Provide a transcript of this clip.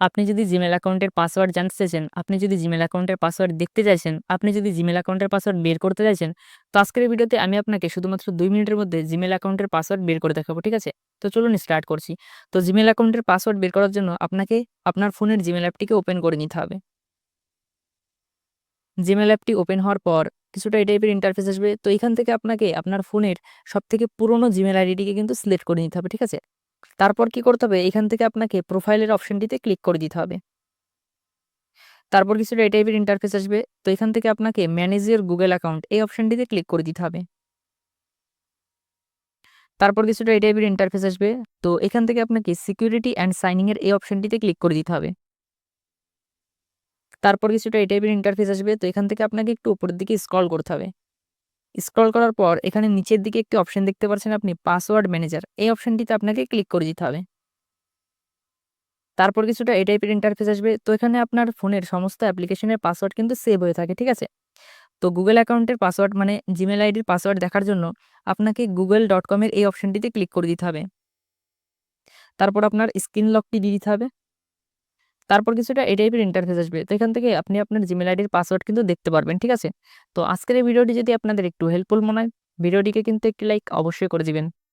আপনি যদি জিমেল অ্যাকাউন্টের পাসওয়ার্ড জানতে চাইছেন, আপনি যদি জিমেল অ্যাকাউন্টের পাসওয়ার্ড দেখতে চাইছেন, আপনি যদি জিমেল অ্যাকাউন্টের পাসওয়ার্ড বের করতে চাইছেন, তো আজকের এই ভিডিওতে আমি আপনাকে শুধুমাত্র ২ মিনিটের মধ্যে জিমেল অ্যাকাউন্টের পাসওয়ার্ড বের করে দেখাবো, ঠিক আছে? তো চলুন স্টার্ট করছি। তো জিমেল অ্যাকাউন্টের পাসওয়ার্ড বের করার জন্য আপনাকে আপনার ফোনের জিমেল অ্যাপটিকে ওপেন করে নিতে হবে। জিমেল অ্যাপটি ওপেন হওয়ার পর কিছুটা এই টাইপের ইন্টারফেস আসবে। তো এখান থেকে আপনাকে আপনার ফোনের সবথেকে পুরনো জিমেল আইডিটিকে কিন্তু সিলেক্ট করে নিতে হবে, ঠিক আছে? তারপর কি করতে হবে? এখান থেকে আপনাকে প্রোফাইলের অপশনটিতে ক্লিক করে দিতে হবে। তারপর কিছুটা এই টাইপের ইন্টারফেস আসবে। তো এখান থেকে আপনাকে ম্যানেজ ইওর গুগল অ্যাকাউন্ট এই অপশনটিতে ক্লিক করে দিতে হবে। তারপর কিছুটা এই টাইপের ইন্টারফেস আসবে। তো এখান থেকে আপনাকে সিকিউরিটি অ্যান্ড সাইনিং এর এই অপশনটিতে ক্লিক করে দিতে হবে। তারপর কিছুটা এই টাইপের ইন্টারফেস আসবে। তো এখান থেকে আপনাকে একটু উপরের দিকে স্ক্রল করতে হবে। স্ক্রল করার পর এখানে নিচের দিকে একটি অপশন দেখতে পাচ্ছেন আপনি পাসওয়ার্ড ম্যানেজার এই অপশনটিতে আপনাকে ক্লিক করে দিতে হবে। তারপর কিছুটা এই টাইপের ইন্টারফেস আসবে। তো এখানে আপনার ফোনের সমস্ত অ্যাপ্লিকেশনের পাসওয়ার্ড কিন্তু সেভ হয়ে থাকে, ঠিক আছে? তো গুগল অ্যাকাউন্টের পাসওয়ার্ড মানে জিমেল আইডির পাসওয়ার্ড দেখার জন্য আপনাকে google.com এর এই অপশনটিতে ক্লিক করে দিতে হবে। তারপর আপনার স্ক্রিন লকটি দিয়ে দিতে হবে। তারপর কিছুটা এই টাইপের ইন্টারফেস আসবে। তো এখান থেকে আপনি আপনার জিমেল আইডির পাসওয়ার্ড কিন্তু দেখতে পারবেন, ঠিক আছে? তো আজকের এই ভিডিওটি যদি আপনাদের একটু হেল্পফুল মনে হয়, ভিডিওটিকে কিন্তু একটি লাইক অবশ্যই করে দিবেন।